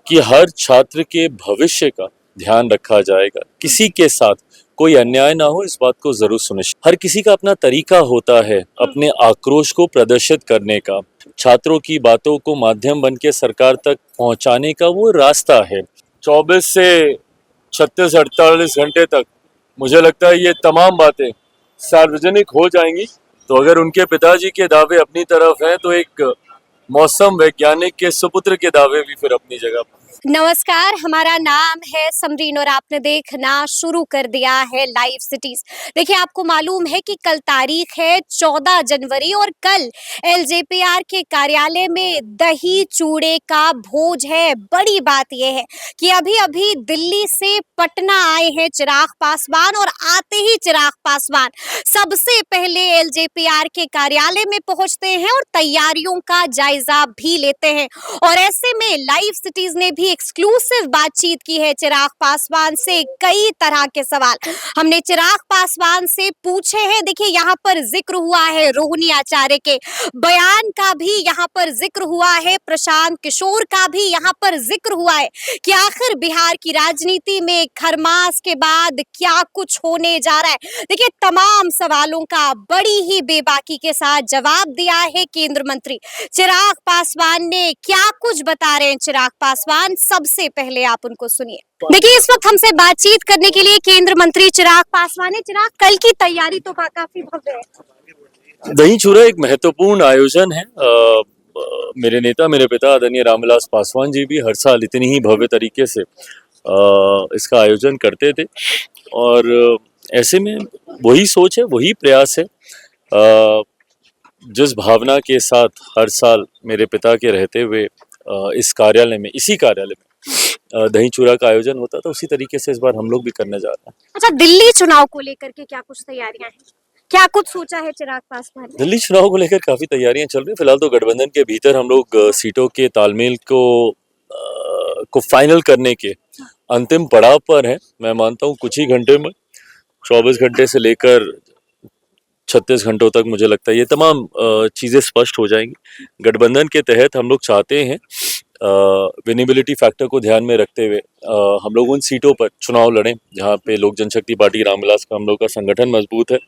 कि हर छात्र के भविष्य का ध्यान रखा जाएगा, किसी के साथ कोई अन्याय ना हो, इस बात को जरूर सुनिश्चित। हर किसी का अपना तरीका होता है अपने आक्रोश को प्रदर्शित करने का, छात्रों की बातों को माध्यम बन के सरकार तक पहुंचाने का वो रास्ता है। 24 से 36-48 घंटे तक मुझे लगता है ये तमाम बातें सार्वजनिक हो जाएंगी। तो अगर उनके पिताजी के दावे अपनी तरफ हैं, तो एक मौसम वैज्ञानिक के सुपुत्र के दावे भी फिर अपनी जगह पर। नमस्कार, हमारा नाम है समरीन और आपने देखना शुरू कर दिया है लाइव सिटीज। देखिए, आपको मालूम है कि कल तारीख है 14 जनवरी और कल एलजेपीआर के कार्यालय में दही चूड़े का भोज है। बड़ी बात यह है कि अभी अभी दिल्ली से पटना आए हैं चिराग पासवान और आते ही चिराग पासवान सबसे पहले एलजेपीआर के कार्यालय में पहुंचते हैं और तैयारियों का जायजा भी लेते हैं। और ऐसे में लाइव सिटीज ने भी एक्सक्लूसिव बातचीत की है चिराग पासवान से। कई तरह के सवाल हमने चिराग पासवान से पूछे हैं। देखिए, यहाँ पर जिक्र हुआ है रोहिणी आचार्य के बयान का भी, यहाँ पर जिक्र हुआ है प्रशांत किशोर का भी, यहाँ पर जिक्र हुआ है कि आखिर बिहार की राजनीति में खरमास के बाद क्या कुछ होने जा रहा है। देखिए, तमाम सवालों का बड़ी ही बेबाकी के साथ जवाब दिया है केंद्र मंत्री चिराग पासवान ने। क्या कुछ बता रहे हैं चिराग पासवान, सबसे पहले आप उनको सुनिए। देखिए, इस वक्त हमसे बातचीत करने के लिए केंद्र मंत्री चिराग पासवान है। चिराग, कल की तैयारी तो काफी भव्य है। दही चूड़ा एक महत्वपूर्ण आयोजन है। मेरे नेता, मेरे पिता आदरणीय रामविलास पासवान जी भी हर साल इतनी ही भव्य तरीके से इसका आयोजन करते थे और ऐसे में वही सोच है, वही प्रयास है। जिस भावना के साथ हर साल मेरे पिता के रहते हुए इस कार्यालय में, इसी कार्यालय में दही चूड़ा का आयोजन होता था, उसी तरीके से इस बार हम लोग भी करने जा रहे हैं। अच्छा, दिल्ली चुनाव को लेकर के क्या कुछ तैयारियां हैं, क्या कुछ सोचा है चिराग पासवान ने? दिल्ली चुनाव को लेकर काफी तैयारियां चल रही हैं। फिलहाल तो गठबंधन के भीतर हम लोग सीटों के तालमेल को फाइनल करने के अंतिम पड़ाव पर हैं। मैं मानता हूँ कुछ ही घंटे में, 24 घंटे से लेकर 36 घंटों तक मुझे लगता है ये तमाम चीज़ें स्पष्ट हो जाएंगी। गठबंधन के तहत हम लोग चाहते हैं विनेबिलिटी फैक्टर को ध्यान में रखते हुए हम लोग उन सीटों पर चुनाव लड़ें जहाँ पे लोक जनशक्ति पार्टी रामविलास का हम लोग का संगठन मजबूत है,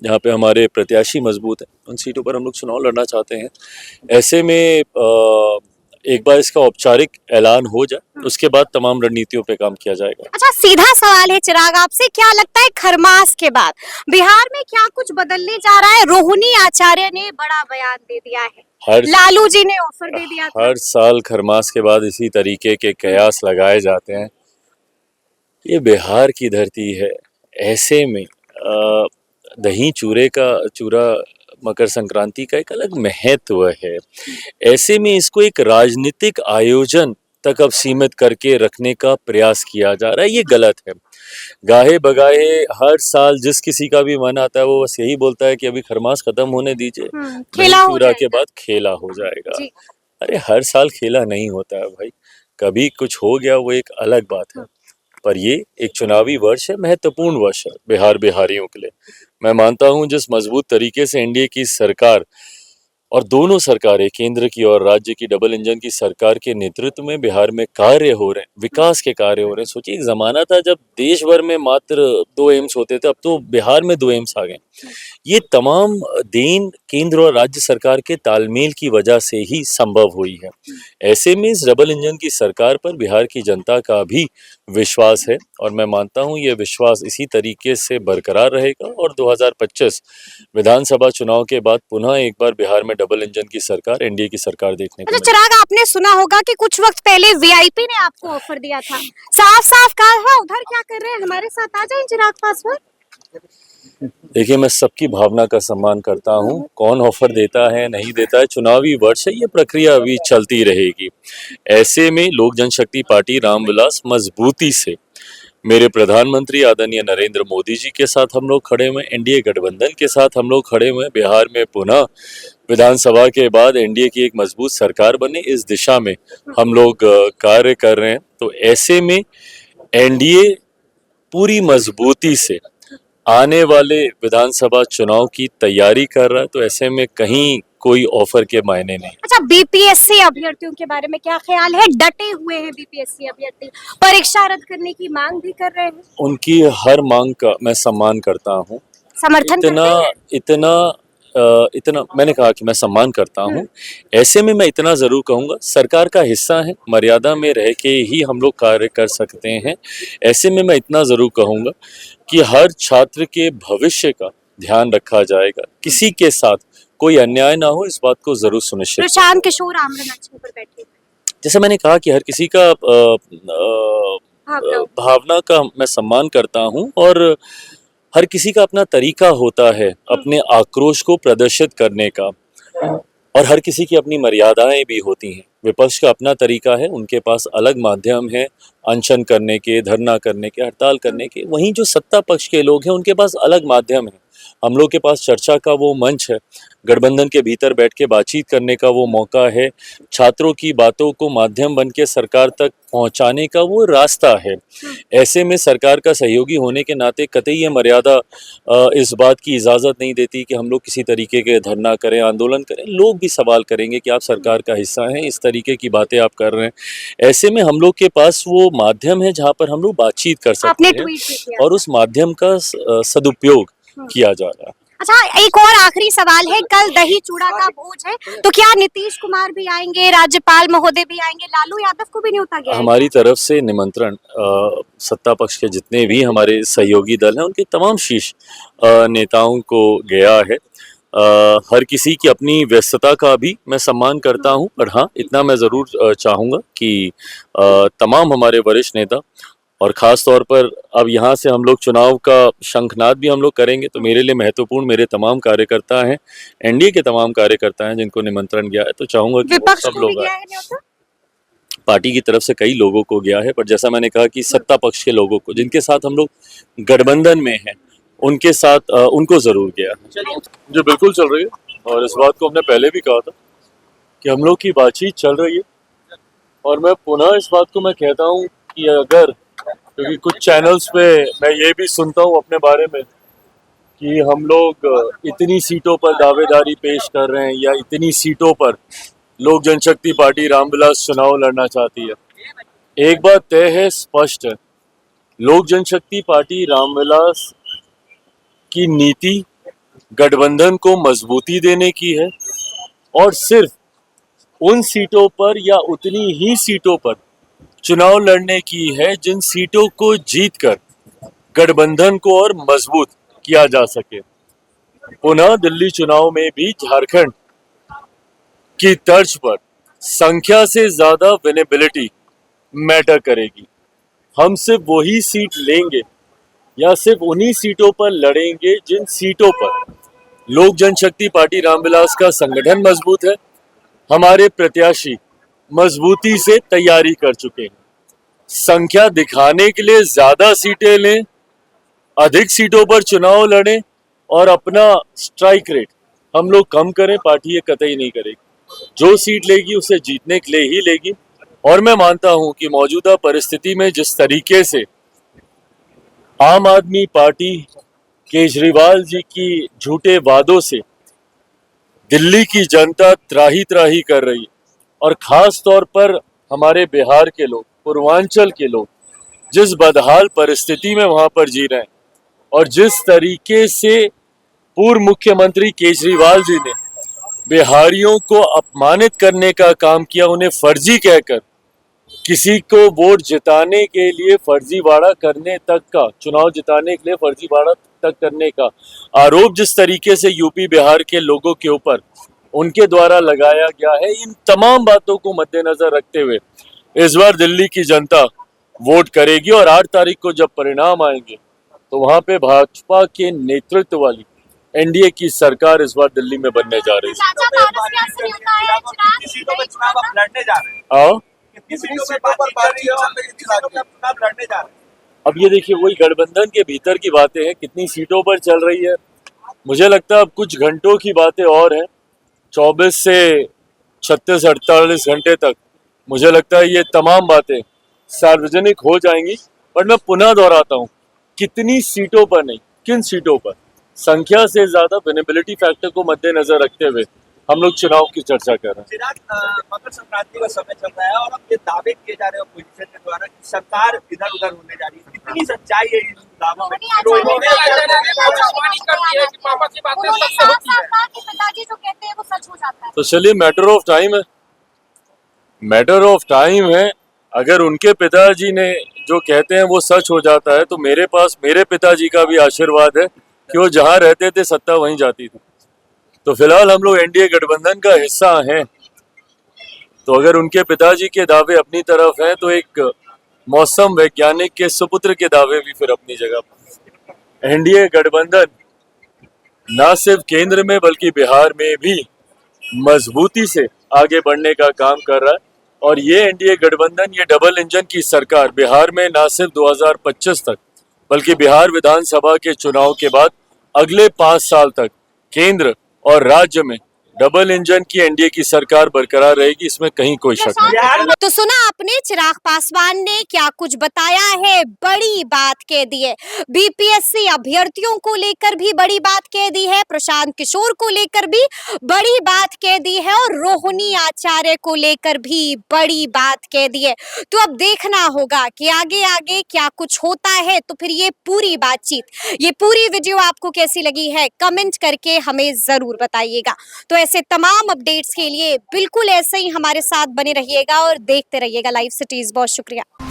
जहाँ पे हमारे प्रत्याशी मजबूत है, उन सीटों पर हम लोग चुनाव लड़ना चाहते हैं। ऐसे में एक बार इसका औपचारिक ऐलान हो जाए, उसके बाद तमाम रणनीतियों पे काम किया जाएगा। अच्छा, सीधा सवाल है चिराग आपसे, क्या लगता है खरमास के बाद बिहार में क्या कुछ बदलने जा रहा है? रोहिणी आचार्य ने बड़ा बयान दे दिया है, लालू जी ने ऑफर दे दिया था। हर साल खरमास के बाद इसी तरीके के कयास लगाए जाते हैं। ये बिहार की धरती है, ऐसे में दही चूड़ा मकर संक्रांति का एक अलग महत्व है। ऐसे में इसको एक राजनीतिक आयोजन तक अब सीमित करके रखने का प्रयास किया जा रहा है, ये गलत है। गाहे बगाहे हर साल जिस किसी का भी मन आता है वो बस यही बोलता है कि अभी खरमास खत्म होने दीजिए, खेला हो चूड़ा के बाद खेला हो जाएगा। अरे हर साल खेला नहीं होता है भाई, कभी कुछ हो गया वो एक अलग बात है, पर ये एक चुनावी वर्ष है, महत्वपूर्ण वर्ष है बिहारियों के लिए। मैं मानता हूं जिस मजबूत तरीके से एनडीए की सरकार और दोनों सरकारें, केंद्र की और राज्य की डबल इंजन की सरकार के नेतृत्व में बिहार में कार्य हो रहे हैं, विकास के कार्य हो रहे हैं। सोचिए, एक जमाना था जब देश भर में मात्र 2 एम्स होते थे, अब तो बिहार में 2 एम्स आ गए। ये तमाम देन केंद्र और राज्य सरकार के तालमेल की वजह से ही संभव हुई है। ऐसे में इस डबल इंजन की सरकार पर बिहार की जनता का भी विश्वास है और मैं मानता हूं ये विश्वास इसी तरीके से बरकरार रहेगा और 2025 विधानसभा चुनाव के बाद पुनः एक बार बिहार में डबल इंजन की सरकार, एनडीए की सरकार देखने को मिलेगी। चिराग, आपने सुना होगा कि कुछ वक्त पहले वीआईपी ने आपको ऑफर दिया था, साफ साफ कहा उधर क्या कर रहे हैं, हमारे साथ आ जाएं चिराग पासवान। देखिए, मैं सबकी भावना का सम्मान करता हूं, कौन ऑफर देता है नहीं देता है, चुनावी वर्ष है, ये प्रक्रिया अभी चलती रहेगी। ऐसे में लोक जनशक्ति पार्टी रामविलास मजबूती से मेरे प्रधानमंत्री आदरणीय नरेंद्र मोदी जी के साथ हम लोग खड़े हुए, एनडीए गठबंधन के साथ हम लोग खड़े हुए। बिहार में पुनः विधानसभा के बाद एनडीए की एक मजबूत सरकार बने, इस दिशा में हम लोग कार्य कर रहे हैं। तो ऐसे में एनडीए पूरी मजबूती से आने वाले विधानसभा चुनाव की तैयारी कर रहा है, तो ऐसे में कहीं कोई ऑफर के मायने नहीं। अच्छा, बीपीएससी अभ्यर्थियों के बारे में क्या ख्याल है? डटे हुए हैं बीपीएससी अभ्यर्थी, परीक्षा रद्द करने की मांग भी कर रहे हैं। उनकी हर मांग का मैं सम्मान करता हूँ। समर्थन इतना करते हैं? इतना इतना मैंने कहा कि मैं सम्मान करता हूँ। ऐसे में मैं इतना जरूर कहूँगा, सरकार का हिस्सा है, मर्यादा में रह के ही हम लोग कार्य कर सकते हैं। ऐसे में मैं इतना जरूर कहूँगा कि हर छात्र के भविष्य का ध्यान रखा जाएगा, किसी के साथ कोई अन्याय ना हो, इस बात को जरूर सुनिश्चित। प्रशांत किशोर आमरण अच्छे पर बैठे जैसे मैंने कहा कि हर किसी का भावनाओं भावना का मैं सम्मान करता हूँ, और हर किसी का अपना तरीका होता है अपने आक्रोश को प्रदर्शित करने का, और हर किसी की अपनी मर्यादाएं भी होती हैं। विपक्ष का अपना तरीका है, उनके पास अलग माध्यम है अनशन करने के, धरना करने के, हड़ताल करने के। वहीं जो सत्ता पक्ष के लोग हैं, उनके पास अलग माध्यम है। हम लोग के पास चर्चा का वो मंच है, गठबंधन के भीतर बैठ के बातचीत करने का वो मौका है, छात्रों की बातों को माध्यम बन के सरकार तक पहुंचाने का वो रास्ता है। ऐसे में सरकार का सहयोगी होने के नाते कतई ये मर्यादा इस बात की इजाज़त नहीं देती कि हम लोग किसी तरीके के धरना करें, आंदोलन करें। लोग भी सवाल करेंगे कि आप सरकार का हिस्सा हैं, इस तरीके की बातें आप कर रहे हैं। ऐसे में हम लोग के पास वो माध्यम है जहाँ पर हम लोग बातचीत कर सकते आपने हैं, ट्वीट भी किया। और उस माध्यम का सदुपयोग किया जा रहा है। अच्छा, एक और आखिरी सवाल है, कल दही चूड़ा का भोज है, तो क्या नीतीश कुमार भी आएंगे, राज्यपाल महोदय भी आएंगे, लालू यादव को भी न्योता गया है? हमारी तरफ से निमंत्रण सत्ता पक्ष के जितने भी हमारे सहयोगी दल हैं, उनके तमाम शीर्ष नेताओं को गया है। हर किसी की अपनी व्यस्तता का भी मैं सम्मान करता हूं, पर हाँ, इतना मैं ज़रूर चाहूँगा कि तमाम हमारे वरिष्ठ नेता, और ख़ास तौर पर अब यहाँ से हम लोग चुनाव का शंखनाद भी हम लोग करेंगे, तो मेरे लिए महत्वपूर्ण मेरे तमाम कार्यकर्ता हैं, एनडीए के तमाम कार्यकर्ता हैं जिनको निमंत्रण गया है, तो चाहूँगा कि वो विपक्ष सब को भी लोग गया आए। है न्योता? पार्टी की तरफ से कई लोगों को गया है, पर जैसा मैंने कहा कि सत्ता पक्ष के लोगों को, जिनके साथ हम लोग गठबंधन में हैं, उनके साथ उनको जरूर गया है। जो बिल्कुल चल रही है, और इस बात को हमने पहले भी कहा था कि हम लोग की बातचीत चल रही है, और मैं पुनः इस बात को मैं कहता हूँ कि अगर, क्योंकि कुछ चैनल्स पे मैं ये भी सुनता हूँ अपने बारे में कि हम लोग इतनी सीटों पर दावेदारी पेश कर रहे हैं, या इतनी सीटों पर लोक जनशक्ति पार्टी रामविलास चुनाव लड़ना चाहती है। एक बात तय है, स्पष्ट है, लोक जनशक्ति पार्टी रामविलास की नीति गठबंधन को मजबूती देने की है, और सिर्फ उन सीटों पर या उतनी ही सीटों पर चुनाव लड़ने की है जिन सीटों को जीतकर गठबंधन को और मजबूत किया जा सके। पुनः दिल्ली चुनाव में भी झारखंड की तर्ज पर संख्या से ज्यादा विनेबिलिटी मैटर करेगी। हम सिर्फ वही सीट लेंगे या सिर्फ उन्हीं सीटों पर लड़ेंगे जिन सीटों पर लोक जनशक्ति पार्टी रामविलास का संगठन मजबूत है, हमारे प्रत्याशी मजबूती से तैयारी कर चुके हैं। संख्या दिखाने के लिए ज्यादा सीटें लें, अधिक सीटों पर चुनाव लड़ें, और अपना स्ट्राइक रेट हम लोग कम करें, पार्टी ये कतई नहीं करेगी। जो सीट लेगी उसे जीतने के लिए ही लेगी। और मैं मानता हूं कि मौजूदा परिस्थिति में जिस तरीके से आम आदमी पार्टी केजरीवाल जी की झूठे वादों से दिल्ली की जनता त्राही त्राही कर रही है, और खास तौर पर हमारे बिहार के लोग, पूर्वांचल के लोग जिस बदहाल परिस्थिति में वहां पर जी रहे हैं, और जिस तरीके से पूर्व मुख्यमंत्री केजरीवाल जी ने बिहारियों को अपमानित करने का काम किया, उन्हें फर्जी कहकर किसी को वोट जिताने के लिए फर्जीवाड़ा करने तक का, चुनाव जिताने के लिए फर्जीवाड़ा तक करने का आरोप जिस तरीके से यूपी बिहार के लोगों के ऊपर उनके द्वारा लगाया गया है, इन तमाम बातों को मद्देनजर रखते हुए इस बार दिल्ली की जनता वोट करेगी, और 8 तारीख को जब परिणाम आएंगे तो वहां पे भाजपा के नेतृत्व वाली एनडीए की सरकार इस बार दिल्ली में बनने जा रही है। अब ये देखिए, वही गठबंधन के भीतर की बातें हैं, कितनी सीटों पर चल रही है। मुझे लगता है अब कुछ घंटों की बातें और हैं, 24 से 36-48 घंटे तक मुझे लगता है ये तमाम बातें सार्वजनिक हो जाएंगी। पर मैं पुनः दोहराता हूँ, कितनी सीटों पर नहीं, किन सीटों पर, संख्या से ज्यादा विनेबिलिटी फैक्टर को मद्देनजर रखते हुए हम लोग चुनाव की चर्चा कर रहे हैं। चिराग, मकर संक्रांति का समय चल रहा है और अब ये दावे किए जा रहे हैं अपोजिशन के द्वारा कि सरकार इधर उधर होने जा रही है, कितनी सच्चाई है इन दावों में? भविष्यवाणी करती है कि पापा की बातें सच होती है। पिताजी जो कहते हैं वो सच हो जाता है। तो चलिए, मैटर ऑफ टाइम है, मैटर ऑफ टाइम है। अगर उनके पिताजी ने जो कहते हैं वो सच हो जाता है, तो मेरे पास मेरे पिताजी का भी आशीर्वाद है कि वो जहां रहते थे सत्ता वहीं जाती थी। तो फिलहाल हम लोग एनडीए गठबंधन का हिस्सा हैं। तो अगर उनके पिताजी के दावे अपनी तरफ हैं, तो एक मौसम वैज्ञानिक के सुपुत्र के दावे भी फिर अपनी जगह पर। एनडीए गठबंधन न सिर्फ केंद्र में बल्कि बिहार में भी मजबूती से आगे बढ़ने का काम कर रहा है। और ये एनडीए गठबंधन, ये डबल इंजन की सरकार बिहार में न सिर्फ 2025 तक बल्कि बिहार विधानसभा के चुनाव के बाद अगले 5 साल तक केंद्र और राज्य में डबल इंजन की एनडीए की सरकार बरकरार रहेगी, इसमें कहीं कोई शक नहीं। तो सुना आपने, चिराग पासवान ने क्या कुछ बताया है, बड़ी बात कह दी है। बीपीएससी अभ्यर्थियों को लेकर भी बड़ी बात कह दी है, प्रशांत किशोर को लेकर भी बड़ी बात कह दी है और रोहिणी आचार्य को लेकर भी बड़ी बात कह दी है। तो अब देखना होगा कि आगे आगे क्या कुछ होता है। तो फिर ये पूरी बातचीत, ये पूरी वीडियो आपको कैसी लगी है, कमेंट करके हमें जरूर बताइएगा। तो ऐसे तमाम अपडेट्स के लिए बिल्कुल ऐसे ही हमारे साथ बने रहिएगा और देखते रहिएगा लाइव सिटीज। बहुत शुक्रिया।